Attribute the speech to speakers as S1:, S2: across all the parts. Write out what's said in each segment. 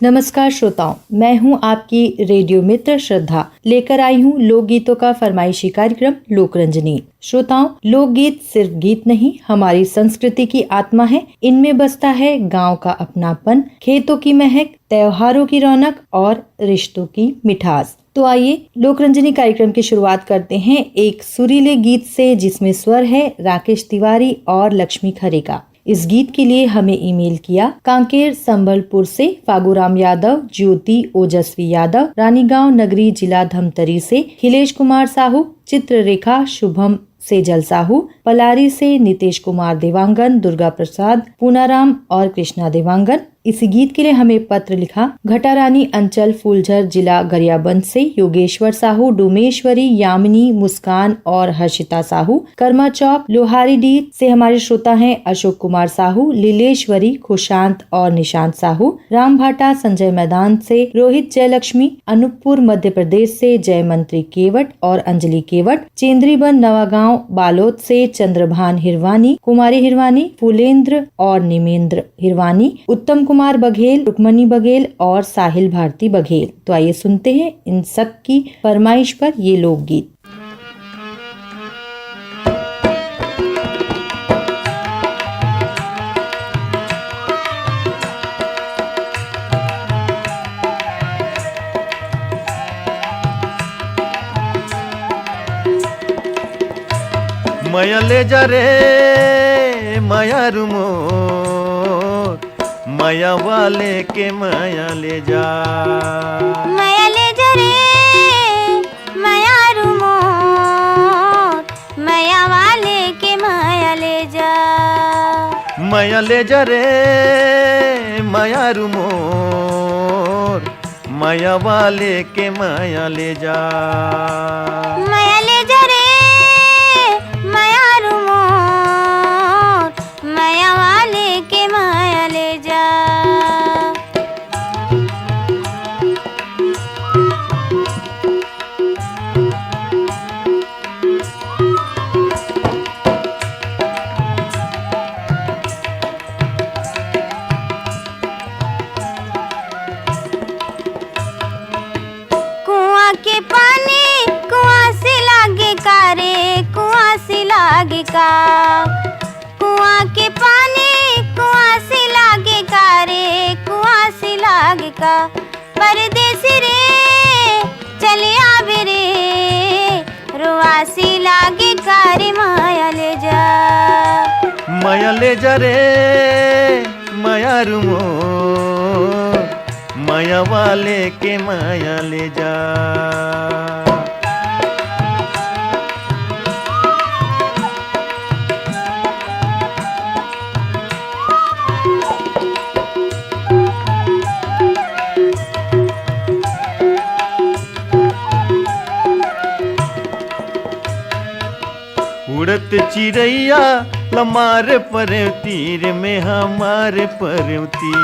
S1: नमस्कार श्रोताओं, मैं हूं आपकी रेडियो मित्र श्रद्धा। लेकर आई हूं लोकगीतों का फरमाइशी कार्यक्रम लोकरंजनी। श्रोताओं, लोकगीत सिर्फ गीत नहीं, हमारी संस्कृति की आत्मा है। इनमें बसता है गांव का अपनापन, खेतों की महक, त्योहारों की रौनक और रिश्तों की मिठास। तो आइए लोकरंजनी कार्यक्रम की शुरुआत करते हैं एक सुरीले गीत से, जिसमें स्वर है राकेश तिवारी और लक्ष्मी खरे का। इस गीत के लिए हमें ईमेल किया कांकेर संबलपुर से फागुराम यादव, ज्योति ओजस्वी यादव, रानीगांव नगरी, जिला धमतरी से हिलेश कुमार साहू, चित्ररेखा शुभम सेजल साहू, पलारी से नितेश कुमार देवांगन, दुर्गा प्रसाद, पूनाराम और कृष्णा देवांगन। इस गीत के लिए हमें पत्र लिखा घटारानी अंचल फूलझर, जिला गरियाबंद से योगेश्वर साहू, डोमेश्वरी, यामिनी, मुस्कान और हर्षिता साहू। कर्मा चौक लोहारी डी से हमारे श्रोता हैं अशोक कुमार साहू, लीलेश्वरी, खुशांत और निशांत साहू। राम भाटा संजय मैदान से रोहित जयलक्ष्मी, अनूपपुर मध्य प्रदेश से जयमंत्री केवट और अंजलि केवट। चेंद्रीबन नवागांव बालोद से चंद्रभान हिरवानी, कुमारी हिरवानी, फूलेंद्र और निमेंद्र हिरवानी, उत्तम कुमार बघेल, रुक्मणी बघेल और साहिल भारती बघेल। तो आइए सुनते हैं इन सब की फरमाइश पर ये लोकगीत।
S2: माया ले जा रे माया रुमोर, माया वाले के माया ले जा।
S3: माया ले जा रे माया रुमोर, माया वाले के माया ले जा।
S2: माया ले जा रे माया रुमोर, माया वाले के माया ले जा।
S3: माया ले जा रे माया रुमोर, माया वाले के माया ले जा। कुआं के पानी कुआं से लागे का रे, कुआं से लागे का। कुआं के पानी कुआं से लागे का रे, कुआं से लागे का। परदेसी रे चले आवे रे, रुआसी लागे का रे, माया ले जा।
S2: माया ले जा रे माया रुमोर, माया वाले के माया ले जा। उड़त चिड़ैया लमार पर तीर में हमारे परवती।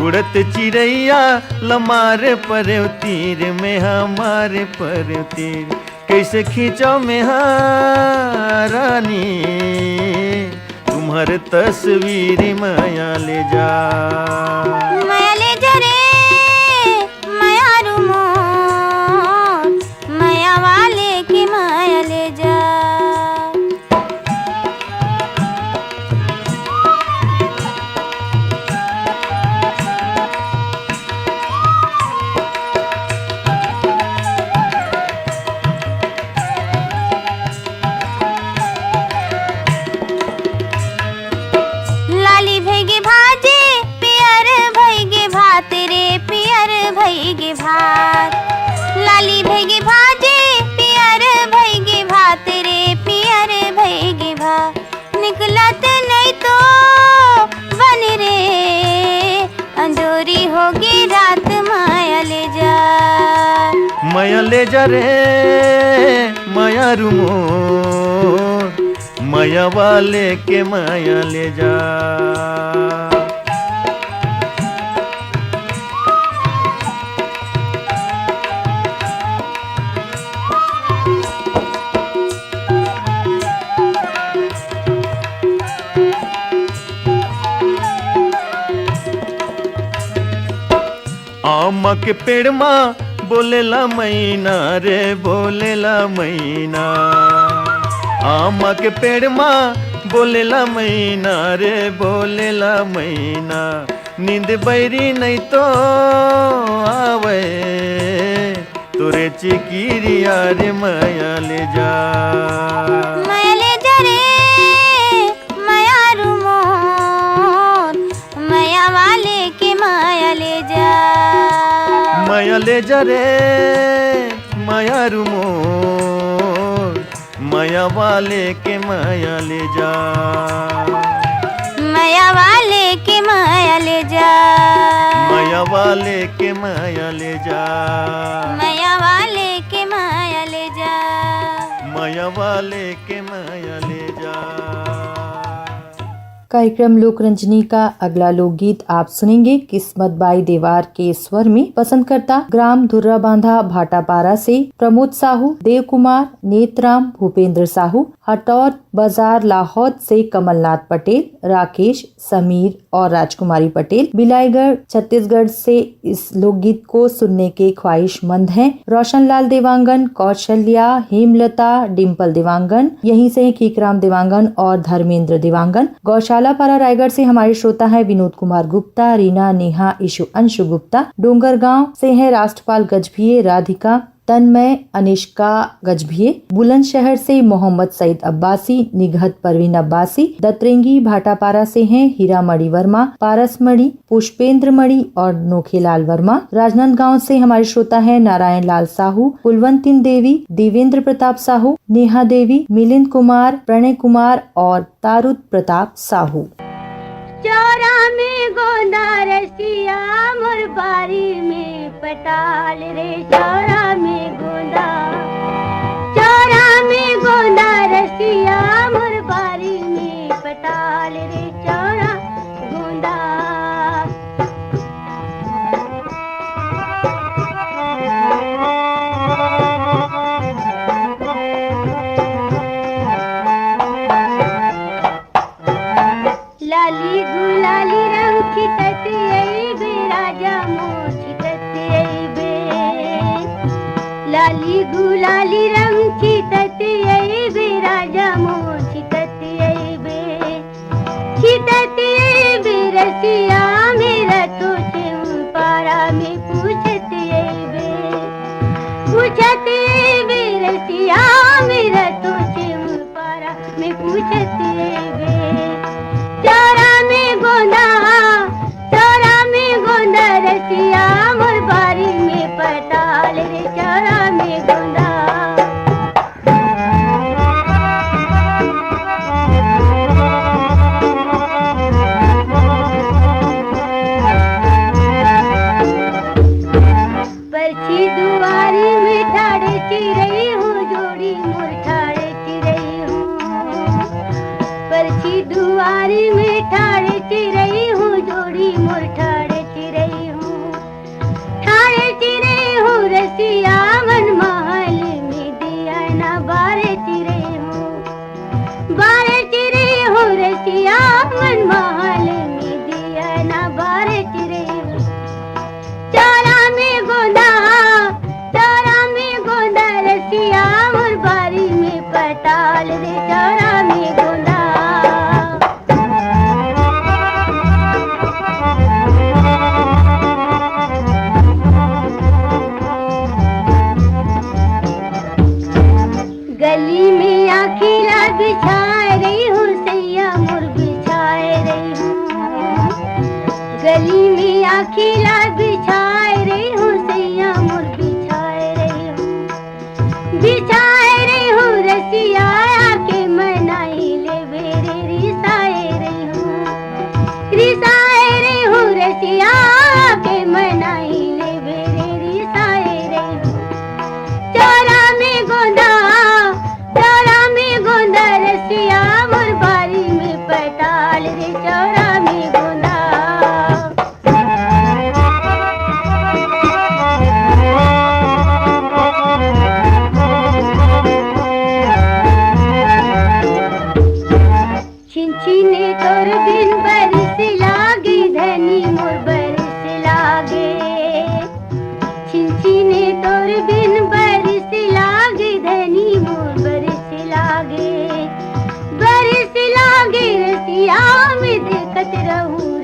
S2: उड़त चिड़ैया लमार पर तीर में हमारे पर तीर। कैसे खींचो में रानी तुम्हारे तस्वीर, माया ले जा।
S3: माया ले जा रे माया रुमोर, माया वाले की माया ले जा। लाली भैगे भाजे पियर भैगे भात रे, पियर भैगे भात। लाली भैगे भाजे पियर भैगे भात रे, पियर भैगे भात। निकलत नहीं तो बन रे, अंजोरी होगी रात, माया ले जा।
S2: माया ले जा रे माया रुमोर, माया वाले के माया ले जा। आम के पेड़ माँ बोलेला मैना रे बोलेला मैना, आम के पेड़ माँ बोलेला मैना रे बोलेला मैना, नींद बैरी नहीं तो आवे तोरे चिकिरिया रे माया ले जा,
S3: माया ले जा रे माया रुमोर, माया वाले के माया ले जा,
S2: माया ले जा रे माया रुमोर, माया वाले के माया ले जा,
S3: माया वाले के माया ले जा,
S2: माया वाले के माया ले जा,
S3: माया वाले के माया ले जा,
S2: माया वाले के माया ले जा।
S1: कार्यक्रम लोकरंजनी का अगला लोकगीत आप सुनेंगे किस्मत बाई देवार के स्वर में। पसंदकर्ता ग्राम धुर्रा बांधा भाटापारा से प्रमोद साहू, देव कुमार, नेतराम, भूपेंद्र साहू, हटौर बाजार लाहौर से कमलनाथ पटेल, राकेश, समीर और राजकुमारी पटेल, बिलाईगढ़ छत्तीसगढ़ से इस लोकगीत को सुनने के ख्वाहिशमंद हैं। रोशनलाल देवांगन, कौशल्या, हेमलता, डिम्पल देवांगन, यहीं से कीकराम देवांगन और धर्मेंद्र देवांगन। गौशाला पारा रायगढ़ से हमारे श्रोता है विनोद कुमार गुप्ता, रीना, नेहा, ईशु, अंशु गुप्ता। डोंगरगांव से है राष्ट्रपाल गजभिये, राधिका, तन्मय, अनिष्का गजभिये। बुलंदशहर से मोहम्मद सईद अब्बासी, निघत परवीन अब्बासी। दतरेंगी भाटापारा से हैं हीरामणि वर्मा, पारसमणि, पुष्पेंद्र मणि और नोखेलाल वर्मा। राजनांदगांव से हमारे श्रोता है नारायण लाल साहू, कुलवंतिन देवी, देवेंद्र प्रताप साहू, नेहा देवी, मिलिंद कुमार, प्रणय कुमार और तारुत प्रताप साहू।
S3: चौरा में गोंदा रसिया मोर बारी में पटाल रे, चौरा में गोंदा, चौरा में गोंदा रसिया मोर बारी में पटाल रे, चौरा गोंदा। लाली गुलाली रंग छिटत अइबे राजा मोर छिटत अइबे, लाली गुलाली रंग छिटत अइबे राजा मोर छिटत अइबे, छिटत अइबे रसिया मेरा तो चेऊ पारा में पूछत अइबे, पूछत अइबे रसिया मेरा तो चेऊ पारा में पूछत अइबे। चौरा में गोंदा, चौरा में गोंदा रसिया मोर बारी में पटाल रे, चौरा में गोंदा। परछी दुआरी में ठाड़े चिरई हूँ, जोड़ी मोर ठाड़े चिरई हूँ, परछी दुआरी में ठाड़े चिरई हूँ, जोड़ी मोर ठाड़े चिरई हूँ, ठाड़े चिरई हूँ रसिया मन महल में दिया ना बारे चिरई हूँ, बारे चिरई हूँ रसिया मन महल में दिया ना बारे चिरई हूँ। चौरा में गोंदा, चौरा में गोंदा रसिया मोर बारी में पटाल रे, चौरा में गोंदा। गली में आखिला बिछाए रही हूँ सैया मोर बिछाए रही हूँ, गली में आखिला बिछाए रही हूँ सैया मोर बिछाए रही हूँ, बिछाए रही हूँ रसिया के मनाई ले बेरे रिसाए रही हूँ, रिसाए रही हूँ रसिया के मनाई ले बेरे रिसाए रही हूँ। चौरा में गोंदा, चौरा में गोंदा रसिया मोर बारी में पटाल रे, चौरा में गोंदा।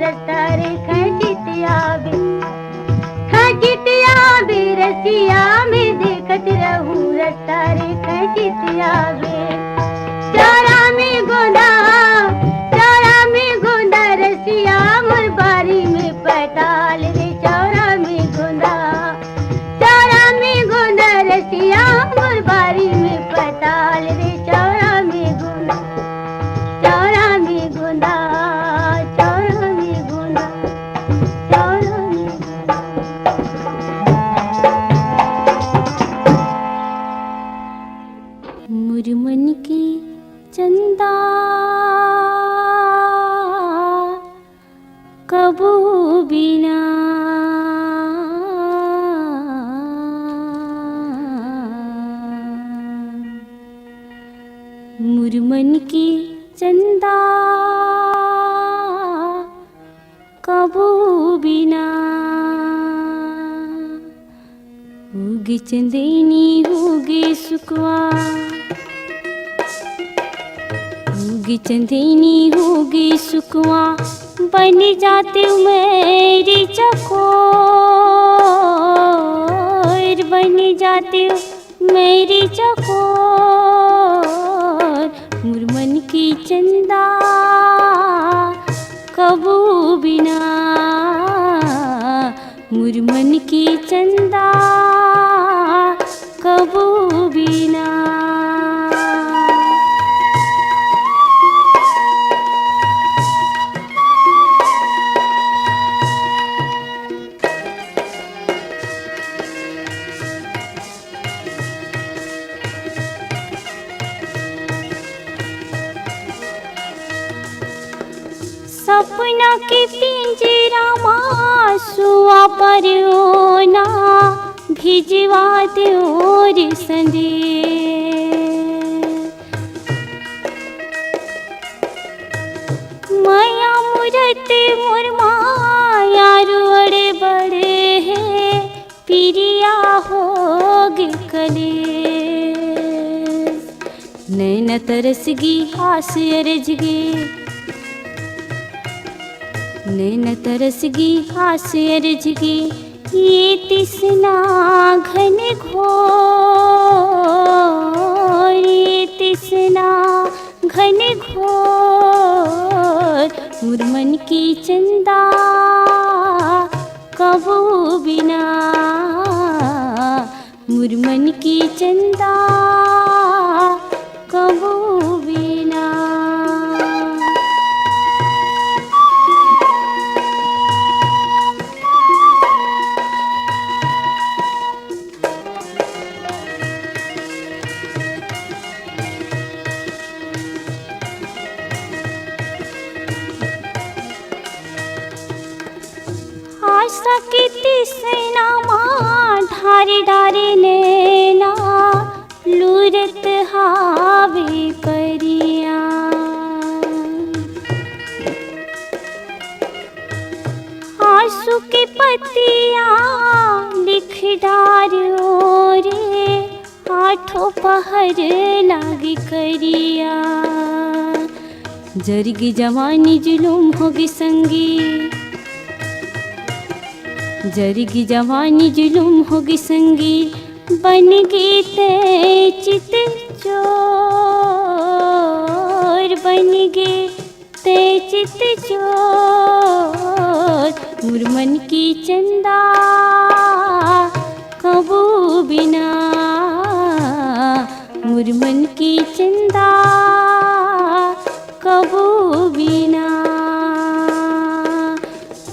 S3: रस्ता रे खचितिया बे रसिया में देखत रहूं रस्ता रे खचितिया बे चारा में गोंदा रसिया मोर बारी में पताल रे चारा में गोंदा रसिया मोर बारी में पताल रे चारा में गोंदा चारा में गोंदा चारा में गोंदा चारा में मुरमन की चंदा कबू बिना मुरमन की चंदा कबू बिना होगी चंदेनी होगी सुकवा होगी चंदेनी होगी सुकवा बन जाती मेरी चकोर बन जाती मेरी चकोर मुरमन की चंदा कबू बिना मुरमन की चंदा कबू बिना सपना के पिंजरा मासुआ पर ना भिजवा दो रे संदेश माया मूरत मोर माया रुअड़े बड़े हैं पिरिया होगे कलेश नैन तरसगी हास अरजगे नैन तरसगी हास अरजगी ये तिसना घन घोर ये तिसना घन घोर मुरमन की चंदा कबू बिना मुरमन की चंदा कबू बिना आशा की तिसना माँ ढारे ढारे नैना लूरत हावे परिया आंसू की पतिया लिख डारो रे आठों पहर लागी करिया जरगी जवानी जुलूम होगी संगी जरगी जवानी जुलूम होगी संगी बन गई ते चित चोर बन गए ते चित चोर मुरमन की चंदा कबू बिना मुरमन की चंदा कबू बिना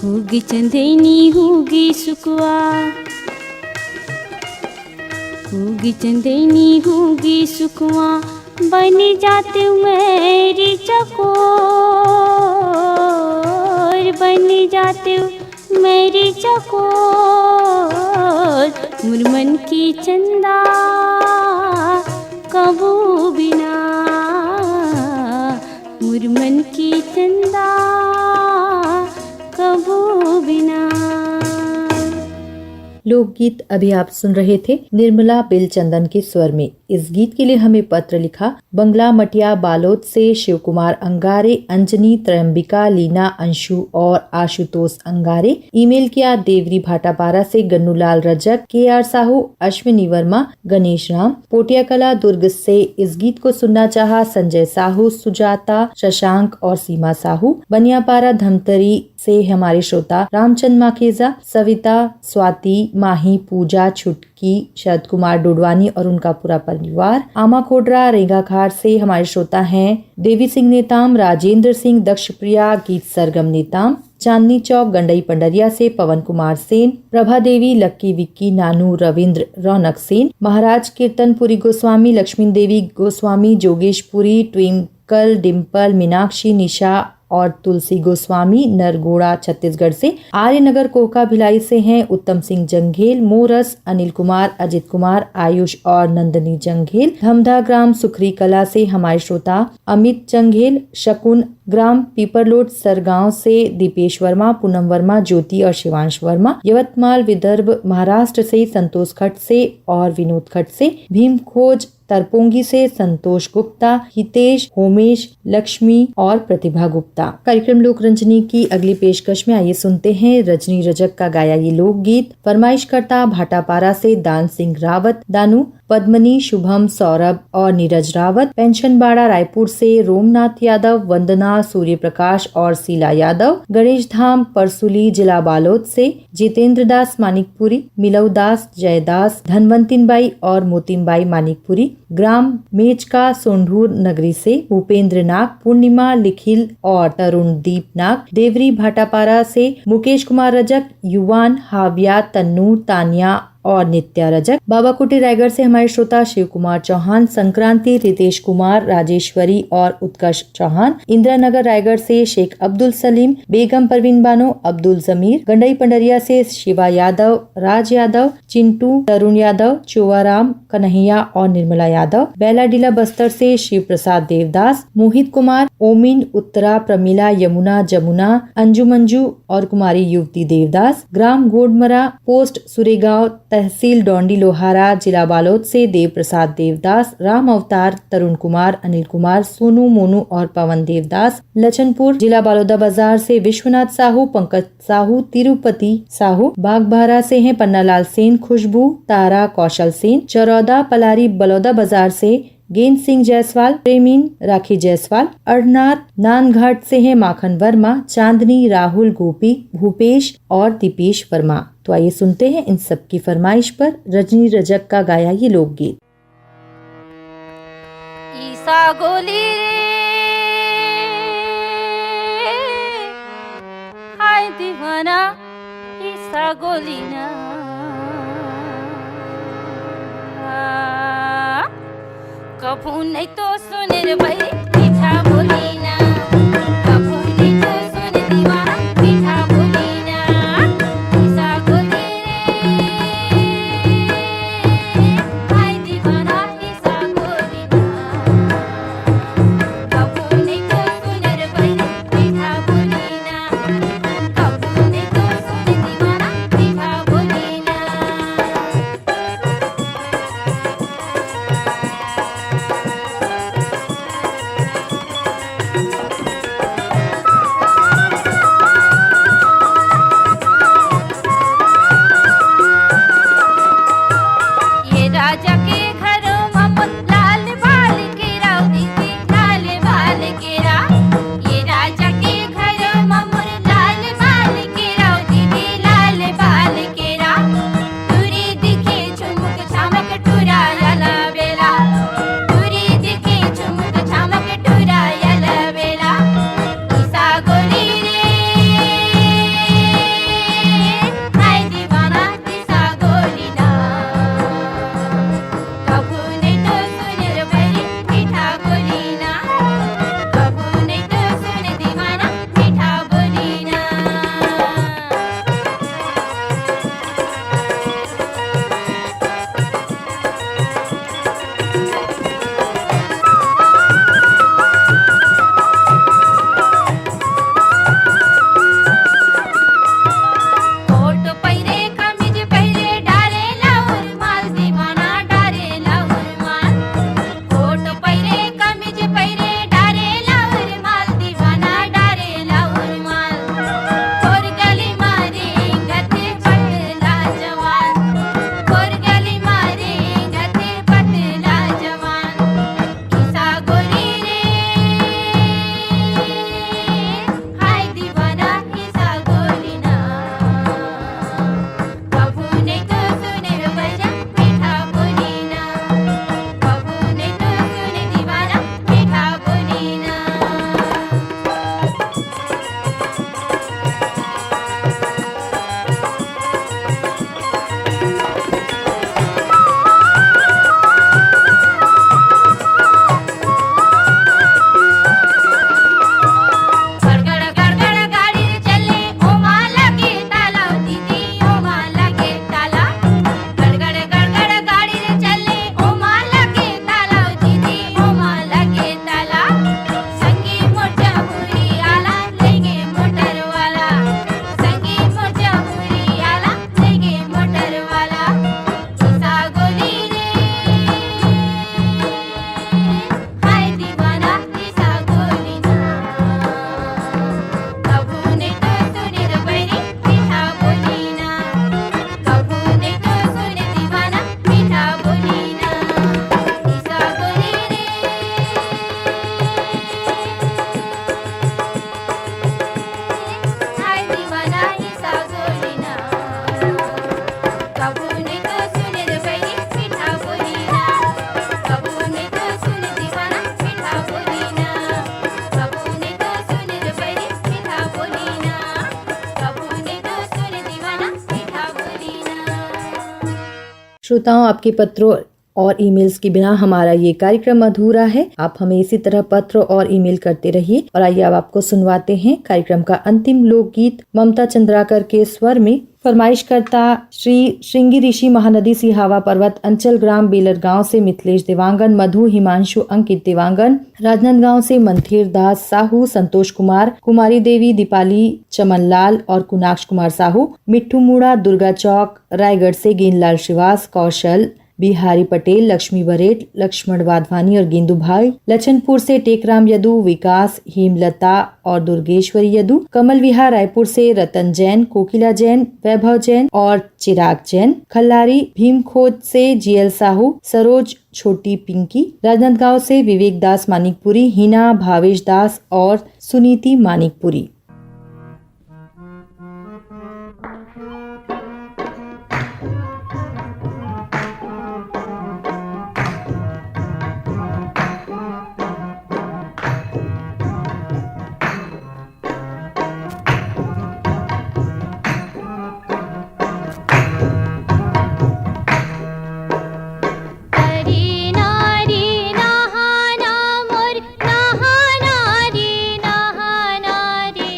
S3: होगी चंदेनी होगी सुकवा होगी चंदेनी होगी सुकवा बन जाते मेरी चकोर बन जाते मेरी चकोर मुरमन की चंदा कबू बिना मुरमन की चंदा कबू बिना।
S1: लोकगीत अभी आप सुन रहे थे निर्मला बेलचंदन के स्वर में। इस गीत के लिए हमें पत्र लिखा बंगला मटिया बालोद से शिव कुमार अंगारे, अंजनी, त्रयंबिका, लीना, अंशु और आशुतोष अंगारे। ईमेल किया देवरी भाटापारा से गन्नूलाल रजक, KR साहू, अश्विनी वर्मा, गणेश राम। पोटिया कला दुर्ग से इस गीत को सुनना चाहा संजय साहू, सुजाता, शशांक और सीमा साहू। बनियापारा धमतरी से हमारे श्रोता रामचंद माखेजा, सविता, स्वाति, माही, पूजा, छुटकी, शरद कुमार डोडवानी और उनका पूरा परिवार। आमा कोडरा रेगाखार से हमारे श्रोता हैं देवी सिंह नेताम, राजेंद्र सिंह, दक्ष प्रिया, गीत सरगम नेताम। चांदनी चौक गंडई पंडरिया से पवन कुमार सेन, प्रभा देवी, लक्की विक्की, नानू, रविंद्र, रौनक सेन। महाराज कीर्तनपुरी गोस्वामी, लक्ष्मी देवी गोस्वामी, जोगेशपुरी, ट्विंकल, डिम्पल, मीनाक्षी, निशा और तुलसी गोस्वामी नरगोड़ा छत्तीसगढ़ से। आर्यनगर कोहका भिलाई से हैं उत्तम सिंह जंघेल, मोरस, अनिल कुमार, अजित कुमार, आयुष और नंदनी जंघेल। धमधा ग्राम सुखरी कला से हमारे श्रोता अमित जंघेल, शकुन ग्राम पीपरलोट सरगांव से दीपेश वर्मा, पूनम वर्मा, ज्योति और शिवांश वर्मा। यवतमाल विदर्भ महाराष्ट्र से संतोष खट से और विनोद खट से। भीम खोज तरपोंगी से संतोष गुप्ता, हितेश, होमेश, लक्ष्मी और प्रतिभा गुप्ता। कार्यक्रम लोक रंजनी की अगली पेशकश में आइए सुनते हैं रजनी रजक का गाया ये लोकगीत। फरमाइशकर्ता भाटापारा से दान सिंह रावत, दानू, पद्मनी, शुभम, सौरभ और नीरज रावत। पेंशनबाड़ा रायपुर से रोमनाथ यादव, वंदना, सूर्य प्रकाश और शीला यादव। गणेश धाम परसुली जिला बालोद से जितेंद्र दास मानिकपुरी, मिलव दास, जयदास, धनवंतिन बाई और मोतिम बाई मानिकपुरी। ग्राम मेचका सोंढूर नगरी से भूपेंद्र नाग, पूर्णिमा, लिखिल और तरुण दीप नाग। देवरी भाटापारा से मुकेश कुमार रजक, युवान, हाविया, तन्नू, तानिया और नित्या रजक। बाबाकुटी रायगढ़ से हमारे श्रोता शिव कुमार चौहान, संक्रांति, रितेश कुमार, राजेश्वरी और उत्कर्ष चौहान। इंदिरा नगर रायगढ़ से शेख अब्दुल सलीम, बेगम परवीन बानो, अब्दुल जमीर। गंडई पंडरिया से शिवा यादव, राज यादव, चिंटू, तरुण यादव, चुवाराम, कन्हैया और निर्मला यादव। बेलाडीला बस्तर से शिव प्रसाद देवदास, मोहित कुमार, ओमिन, उत्तरा, प्रमिला, यमुना, जमुना, अंजू मंजू और कुमारी युवती देवदास। ग्राम गोडमरा पोस्ट सुरेगांव तहसील डोंडी लोहारा जिला बालोद से देव प्रसाद देवदास, राम अवतार, तरुण कुमार, अनिल कुमार, सोनू, मोनू और पवन देवदास। लचनपुर जिला बालोदा बाजार से विश्वनाथ साहू, पंकज साहू, तिरुपति साहू। बागबाहरा से हैं पन्नालाल सेन, खुशबू, तारा, कौशल सेन। चरौदा पलारी बलौदा बाजार से गेंद सिंह जायसवाल, प्रेमीन, राखी जायसवाल। अड़नार नानघाट से हैं माखन वर्मा, चांदनी, राहुल, गोपी, भूपेश और दीपेश वर्मा। तो आइए सुनते हैं इन सब की फरमाइश पर रजनी रजक का गाया ये लोकगीत।
S3: ईसा गोली रे हाय दीवाना, ईसा गोली ना कभू नहीं तो सुने रे भाई मीठा बोली ना, कभू नहीं तो सुने दीवाना मीठा बोली ना। ईसा गोली रे हाय दीवाना, ईसा गोली ना कभू नहीं तो सुने रे भाई मीठा बोली ना, कभू नहीं तो सुने दीवाना मीठा बोली ना।
S1: श्रोताओं, आपके पत्रों और ईमेल्स के बिना हमारा ये कार्यक्रम अधूरा है। आप हमें इसी तरह पत्र और ईमेल करते रहिए। और आइए अब आपको सुनवाते हैं कार्यक्रम का अंतिम लोकगीत ममता चंद्राकर के स्वर में। फरमाइशकर्ता श्री श्रृंगी ऋषि महानदी सिहावा पर्वत अंचल ग्राम बेलर गांव से मिथिलेश देवांगन, मधु हिमांशु अंकित देवांगन, राजनांदगांव से मंथेर दास साहू, संतोष कुमार, कुमारी देवी, दीपाली चमनलाल और कुनाक्ष कुमार साहू, मिट्ठू मूड़ा, दुर्गा चौक रायगढ़ से गेंदलाल श्रीवास, कौशल बिहारी पटेल, लक्ष्मी बरेट, लक्ष्मण वाधवानी और गेंदू भाई, लचनपुर से टेकराम यदु, विकास, हेमलता और दुर्गेश्वरी यदु, कमल विहार रायपुर से रतन जैन, कोकिला जैन, वैभव जैन और चिराग जैन, खल्लारी भीमखोद से जीएल साहू, सरोज छोटी पिंकी, राजनांदगांव से विवेक दास मानिकपुरी, हिना भावेश दास और सुनीति मानिकपुरी।
S4: नहाना रे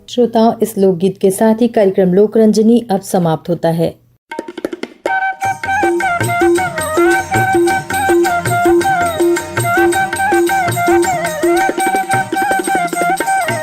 S1: श्रोताओं, इस लोकगीत के साथ ही कार्यक्रम लोकरंजनी अब समाप्त होता है।